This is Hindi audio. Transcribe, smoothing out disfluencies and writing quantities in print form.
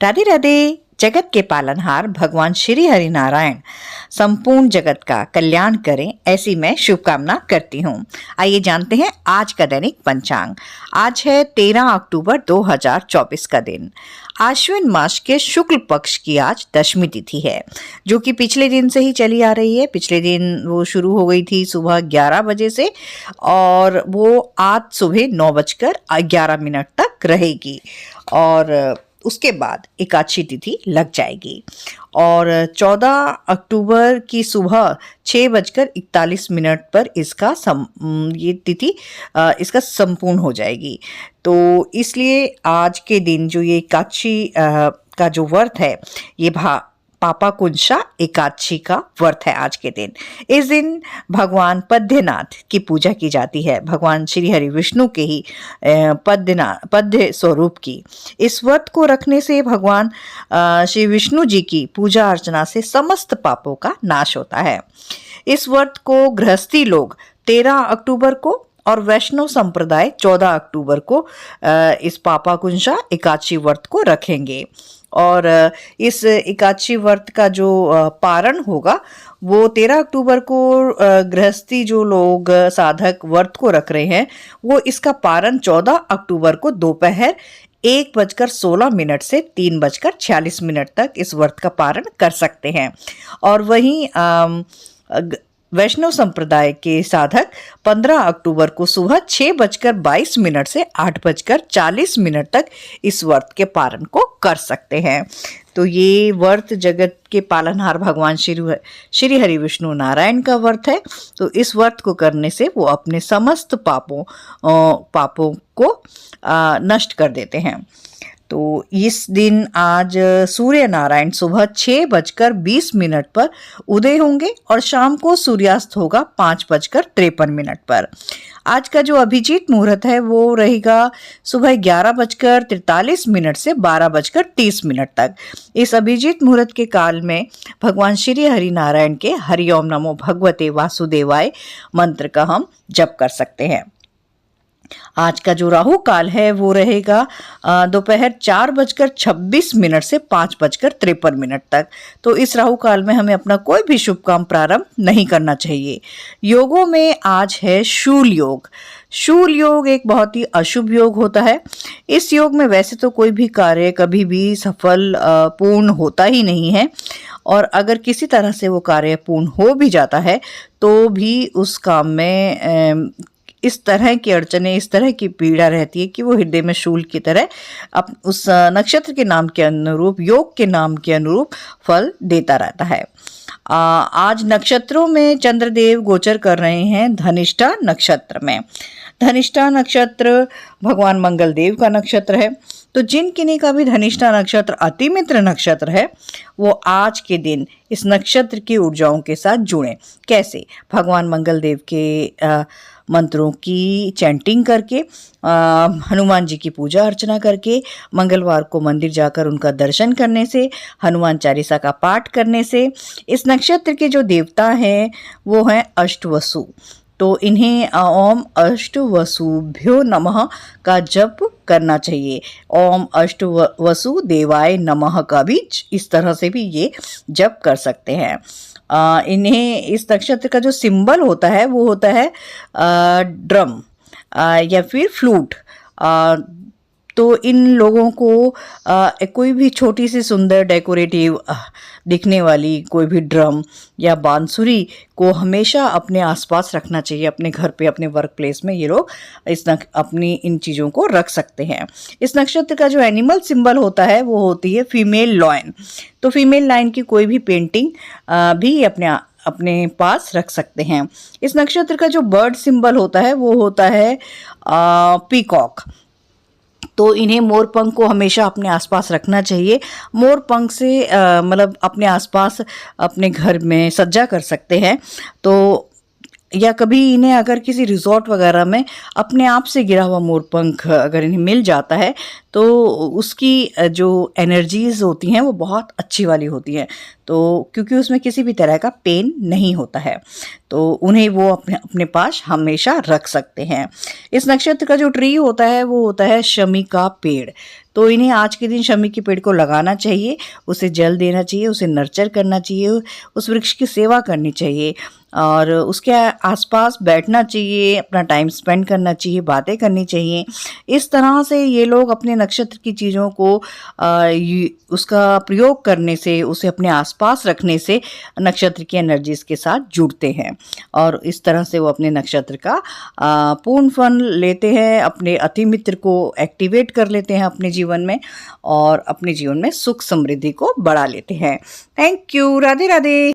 राधे राधे। जगत के पालनहार भगवान श्री हरि नारायण संपूर्ण जगत का कल्याण करें, ऐसी मैं शुभकामना करती हूँ। आइए जानते हैं आज का दैनिक पंचांग। आज है 13 अक्टूबर 2024 का दिन। आश्विन मास के शुक्ल पक्ष की आज दशमी तिथि है, जो कि पिछले दिन से ही चली आ रही है। पिछले दिन वो शुरू हो गई थी सुबह 11 बजे से और वो आज सुबह 9:11 तक रहेगी और उसके बाद एकादशी तिथि लग जाएगी और 14 अक्टूबर की सुबह 6:41 पर ये तिथि इसका संपूर्ण हो जाएगी। तो इसलिए आज के दिन जो ये एकादशी का जो व्रत है, ये पापाकुंशा एकादशी का व्रत है आज के दिन। इस दिन भगवान पद्यनाथ की पूजा की जाती है, भगवान श्री हरि विष्णु के ही पद्य स्वरूप की। इस व्रत को रखने से भगवान श्री विष्णु जी की पूजा अर्चना से समस्त पापों का नाश होता है। इस व्रत को गृहस्थी लोग 13 अक्टूबर को और वैष्णव संप्रदाय 14 अक्टूबर को इस पापाकुंशा एकादशी व्रत को रखेंगे और इस एकादशी व्रत का जो पारण होगा वो 13 अक्टूबर को गृहस्थी जो लोग साधक व्रत को रख रहे हैं वो इसका पारण 14 अक्टूबर को दोपहर 1:16 से 3:46 तक इस व्रत का पारण कर सकते हैं। और वहीं वैष्णव संप्रदाय के साधक 15 अक्टूबर को सुबह 6:22 से 8:40 तक इस व्रत के पारण को कर सकते हैं। तो ये व्रत जगत के पालनहार भगवान श्री हरि विष्णु नारायण का व्रत है। तो इस व्रत को करने से वो अपने समस्त पापों को नष्ट कर देते हैं। तो इस दिन आज सूर्य नारायण सुबह 6:20 पर उदय होंगे और शाम को सूर्यास्त होगा 5:53 पर। आज का जो अभिजीत मुहूर्त है वो रहेगा सुबह 11:43 से 12:30 तक। इस अभिजीत मुहूर्त के काल में भगवान श्री हरि नारायण के हरि ओम नमो भगवते वासुदेवाय मंत्र का हम जप कर सकते हैं। आज का जो राहु काल है वो रहेगा दोपहर 4:26 से 5:53 तक। तो इस राहु काल में हमें अपना कोई भी शुभ काम प्रारंभ नहीं करना चाहिए। योगों में आज है शूल योग। शूल योग एक बहुत ही अशुभ योग होता है। इस योग में वैसे तो कोई भी कार्य कभी भी सफल पूर्ण होता ही नहीं है और अगर किसी तरह से वो कार्य पूर्ण हो भी जाता है तो भी उस काम में इस तरह की अड़चने, इस तरह की पीड़ा रहती है कि वो हृदय में शूल की तरह उस नक्षत्र के नाम के अनुरूप, योग के नाम के अनुरूप फल देता रहता है। आज नक्षत्रों में चंद्रदेव गोचर कर रहे हैं धनिष्ठा नक्षत्र में। धनिष्ठा नक्षत्र भगवान मंगल देव का नक्षत्र है। तो जिन किन्हीं का भी धनिष्ठा नक्षत्र अति मित्र नक्षत्र है वो आज के दिन इस नक्षत्र की ऊर्जाओं के साथ जुड़ें। कैसे? भगवान मंगल देव के मंत्रों की चैंटिंग करके, हनुमान जी की पूजा अर्चना करके, मंगलवार को मंदिर जाकर उनका दर्शन करने से, हनुमान चालीसा का पाठ करने से। इस नक्षत्र के जो देवता हैं वो हैं अष्टवसु। तो इन्हें ओम अष्टवसुभ्यो नमः का जप करना चाहिए। ओम अष्टवसु देवाय नमः का भी इस तरह से भी ये जप कर सकते हैं। इन्हें इस नक्षत्र का जो सिंबल होता है वो होता है ड्रम या फिर फ्लूट। तो इन लोगों को कोई भी छोटी सी सुंदर डेकोरेटिव दिखने वाली कोई भी ड्रम या बांसुरी को हमेशा अपने आसपास रखना चाहिए। अपने घर पे, अपने वर्क प्लेस में ये लोग अपनी इन चीज़ों को रख सकते हैं। इस नक्षत्र का जो एनिमल सिंबल होता है वो होती है फीमेल लॉयन। तो फीमेल लाइन की कोई भी पेंटिंग भी अपने पास रख सकते हैं। इस नक्षत्र का जो बर्ड सिंबल होता है वो होता है पीकॉक। तो इन्हें मोरपंख को हमेशा अपने आसपास रखना चाहिए। मोरपंख से मतलब अपने आसपास अपने घर में सज्जा कर सकते हैं। तो या कभी इन्हें अगर किसी रिजॉर्ट वगैरह में अपने आप से गिरा हुआ मोरपंख अगर इन्हें मिल जाता है तो उसकी जो एनर्जीज होती हैं वो बहुत अच्छी वाली होती हैं। तो क्योंकि उसमें किसी भी तरह का पेन नहीं होता है, तो उन्हें वो अपने अपने पास हमेशा रख सकते हैं। इस नक्षत्र का जो ट्री होता है वो होता है शमी का पेड़। तो इन्हें आज के दिन शमी के पेड़ को लगाना चाहिए, उसे जल देना चाहिए, उसे नर्चर करना चाहिए, उस वृक्ष की सेवा करनी चाहिए और उसके आसपास बैठना चाहिए, अपना टाइम स्पेंड करना चाहिए, बातें करनी चाहिए। इस तरह से ये लोग अपने नक्षत्र की चीज़ों को उसका प्रयोग करने से, उसे अपने आसपास रखने से नक्षत्र की एनर्जीज के साथ जुड़ते हैं और इस तरह से वो अपने नक्षत्र का पूर्ण फल लेते हैं, अपने अति मित्र को एक्टिवेट कर लेते हैं अपने जीवन में और अपने जीवन में सुख समृद्धि को बढ़ा लेते हैं। Thank you. राधे राधे।